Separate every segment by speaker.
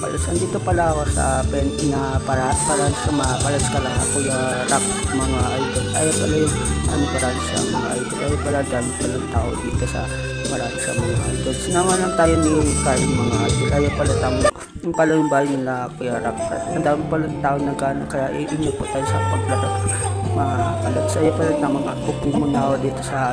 Speaker 1: kalos. Andito pala ako sa para sa mga paras kala Kuya Rock mga idol. Ay pala yung ano para sa mga idol. Ay pala dami palang tao dito sa para sa mga idol. Sinama lang tayo ni Carl mga idol. Ay pala tamo yung pala yung bahay nila Kuya Rock. Ang dami pala tao nagkano kaya iinyo po tayo sa paglaro mga kalot. Saya pala na mga upo muna ako dito sa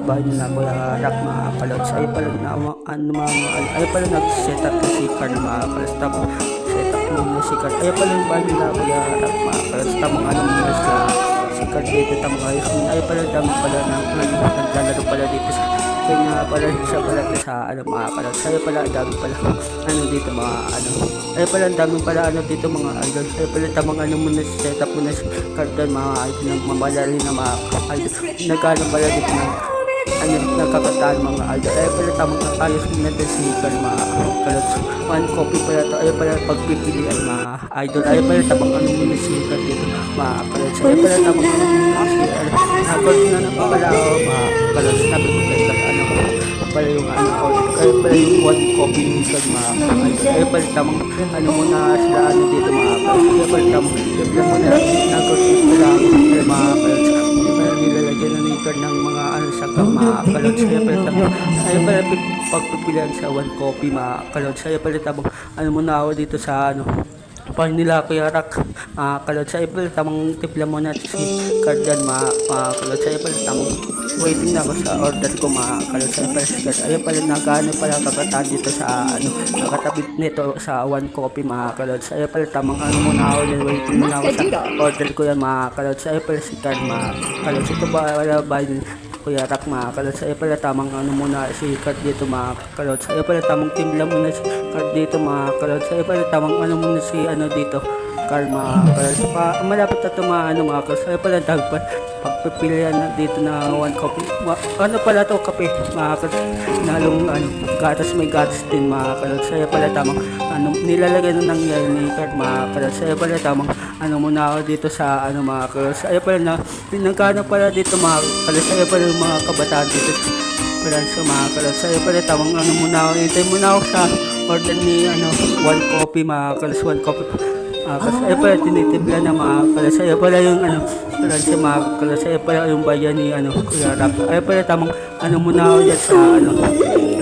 Speaker 1: bahay nila Kuya Rock mga kalot. Saya pala na ano mga ay pala nag-set up na si Carl mga kalot. Tapos set up mo si Carl. Ay pala yung bahay nila Kuya Rock mga kalot. Tapos ano mga si Carl dito tapos ayos mo. Ay pala dami pala na naglalaro pala dito sa kaya pala siya pala sa ano mga kalot. Saya pala dami pala ano dito mga ano. Ay pala dami pala ano dito mga idol. Ay pala tamang ano muna set up muna si Carl mga idol ng mamalari na mga idol. Nagkano pala dito ng ano nagkakataan mga idol. Ay pala tamang ayos muna din si Carl mga kalot. One copy pala to. Ay pala pagpipilian mga idol. Ay pala tamang ano muna si Carl dito mga kalot. Ay pala tamang ano muna si Carl na napapala ako mga kalot. Sabi ko kayo ano pala yung ano kaya pala yung one copy minsan mga idol. Kaya pala tamang ano muna sila ano dito mga kalot. Kaya pala tamang yung muna nag-copy pala mga kalot. Nilalagyan na ni Carl ng mga ano sa mga kalot. Kaya pala tamang kaya pala pagpipilian sa one copy mga kalot. Kaya pala tamang ano muna ako dito sa ano pa nila Kuya Rock kalot. Sa April tamang tipla muna si Cardan mga kalot. Sa April tamang waiting na ako sa order ko mga kalot. Sa April ay pala nagano pala kakataan dito sa ano nakatabit nito sa one copy mga kalot. Sa April tamang ano muna ako din waiting muna ako sa order ko yan mga kalot. Sa April si Card mga kalot. Ito ba wala ba Kuya Rock mga kalot. Sa pala tamang ano muna si Card dito mga kalot. Sa pala tamang timla muna si Card dito mga kalot. Sa pala tamang ano muna si ano dito Card mga kalot. Malapit na ito mga ano mga kalot. Sa pala tamang pagpipilian na dito na one copy. Ano pala to kape mga kalot. Nalong ano gatas may gatas din mga kalot. Sa pala tamang ano nilalagay na ng yel ni Card mga kalot. Sa pala tamang ano muna ako dito sa ano mga kalot. Sa pala na pinagkano pala dito mga kalot. Sa pala yung mga kabataan dito pala sa mga kalot. Sa pala tamang ano muna ako. Hintay muna ako sa order ni ano one copy mga kalot. One copy kasi ay pala tinitibla na mga kalot. Ay pala yung ano pala sa mga kalot. Ay pala yung bayan ni ano Kuya Rock. Ay pala tamang ano muna ako dyan sa ano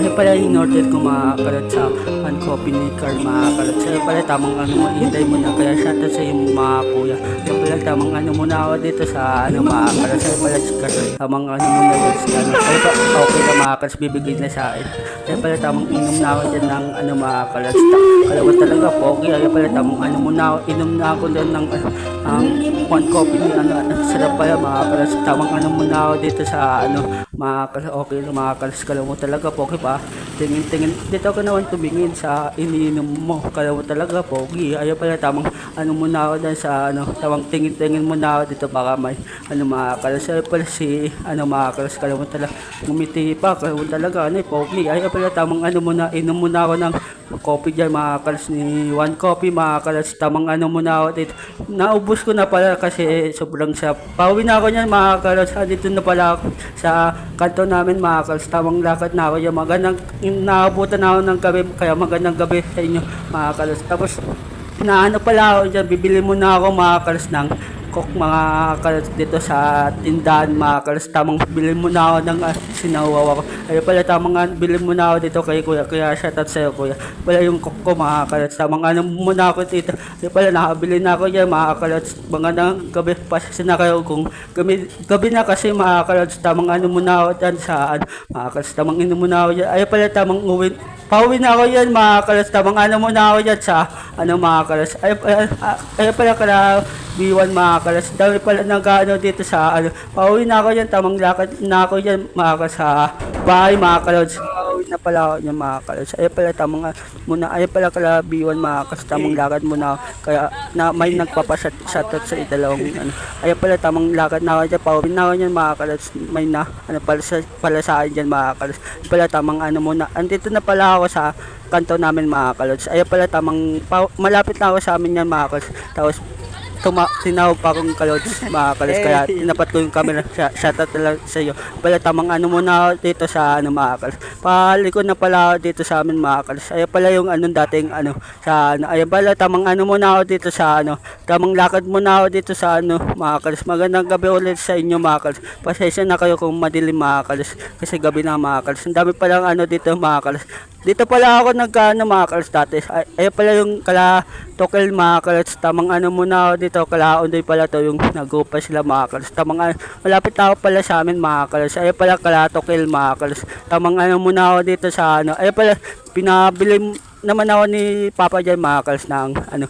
Speaker 1: ay pala yung order ko mga kalot sa one copy ni Carl mga kalot. Ay pala tamang ano maintay muna kaya shout out sa yung mga kuya. Ay pala tamang ano muna ako dito sa ano mga kalot. Ay pala si Carl tamang ano muna dyan sa ano ay pa okay na mga kalot bibigay na sa akin. Ay pala tamang inom na ako dyan ng ano mga kalot. Kalawa talaga pogi. Ay pala tamang ano muna ako inom na ako dyan ng ang one copy ni ano sarap pala mga kalot. Tamang ano muna ako dito sa ano mga kalot. Okay na mga kalot. Kalawa talaga pogi pa. Tingin dito ka naman tumingin sa iniinom mo. Kalawa talaga pogi. Ayaw pala tamang ano muna ako dyan sa ano tamang tingin muna ako dito baka may ano mga kalot. Ayaw pala si ano mga kalot. Kalawa talaga ngumiti pa. Kalawa talaga ano pogi. Ayaw pala tamang ano muna inom muna ako ng coffee dyan mga kalas ni one coffee mga kalas tamang ano muna ako dito naubos ko na pala kasi sobrang sarap pauwi na ako nyan mga kalas dito na pala ako sa kanto namin mga kalas tamang lakad na ako yung magandang naabutan na ako ng gabi kaya magandang gabi sa inyo mga kalas tapos na ano pala ako dyan bibili muna ako mga kalas ng cook mga kalas dito sa tindahan mga kalas tamang bilhin mo na ako ng sinawaw ako ay pala tamang bilhin mo na ako dito kay kuya kaya shoutout sa'yo kuya pala yung cook ko mga kalas tamang ano muna ako dito ay pala nakabili na ako yan mga kalas mga ng gabi pasisa na kayo kung gabi na kasi mga kalas tamang ano muna ako dyan sa mga kalas tamang ino muna ako dyan ay pala tamang pauwi na ako yan mga kalas tamang ano muna ako dyan sa ano mga kalas ay pala kala B1 mga kalas dami pala nag-ano dito sa ano pauwi na ako yan tamang lakad na ako yan mga kalas sa bahay mga kalas pauwi na pala ako yan mga kalas ay pala tamang muna ay pala kala B1 mga kalas tamang lakad muna kaya na may nagpapashoutout sa dalawang ano ay pala tamang lakad na ako dyan pauwi na ako yan mga kalas may na ano pala sa akin dyan mga kalas pala tamang ano muna andito na pala ako sa kanto namin mga kalas ay pala tamang malapit na ako sa amin yan mga kalas tapos tinawag pa akong kalods mga kalos, kaya tinapat ko yung camera. Shoutout na lang sa iyo. Pala tamang ano muna ako dito sa ano mga kalos. Palikod na pala ako dito sa amin mga kalos. Ayan pala yung anong dating ano sa ano. Ayan pala tamang ano muna ako dito sa ano. Tamang lakad muna ako dito sa ano mga kalos. Magandang gabi ulit sa inyo mga kalos. Pasensya na kayo kung madilim mga kalos, kasi gabi na mga kalos. Ang dami palang ano dito mga kalos. Dito pala ako nagkaano mga kalos dati. Ay pala yung kala Tokel mga kalos. Tamang ano muna ako dito. Kala Ondoy pala to yung nagupa sila mga kalos. Tamang malapit na ako pala sa amin mga kalos. Ay pala kala Tokel mga kalos. Tamang ano muna ako dito sa ano. Ay pala pinabili naman ako ni Papa Jan mga kalos ng ano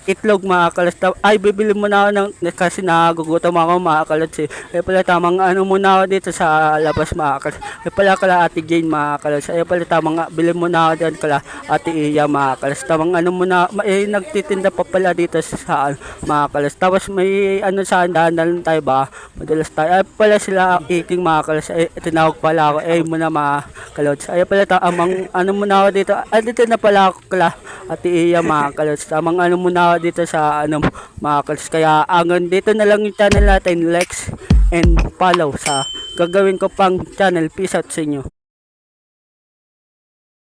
Speaker 1: itlog mga kalos. Ay bibili mo na ako ng kasi nagugutom ako mga kalos eh. Ay pala tamang ano muna ako dito sa labas mga kalos. Ay pala kala Ate Jane mga kalos. Ay pala tamang bili mo na ako dyan kala Ate Iya mga kalos. Tamang ano muna nagtitinda pa pala dito sa mga kalos. Tapos may ano sa dahan tayo ba madalas tayo. Ay pala sila eating mga kalos. Ay tinawag pala ako muna mga kalos. Ay pala tamang ano muna ako dito. Ay dito na pala ako kala Ate Iya mga kalos. Tamang ano muna ako dito sa ano mga kalos. Kaya hanggang dito na lang yung channel natin. Likes and follow sa gagawin ko pang channel. Peace out sa inyo.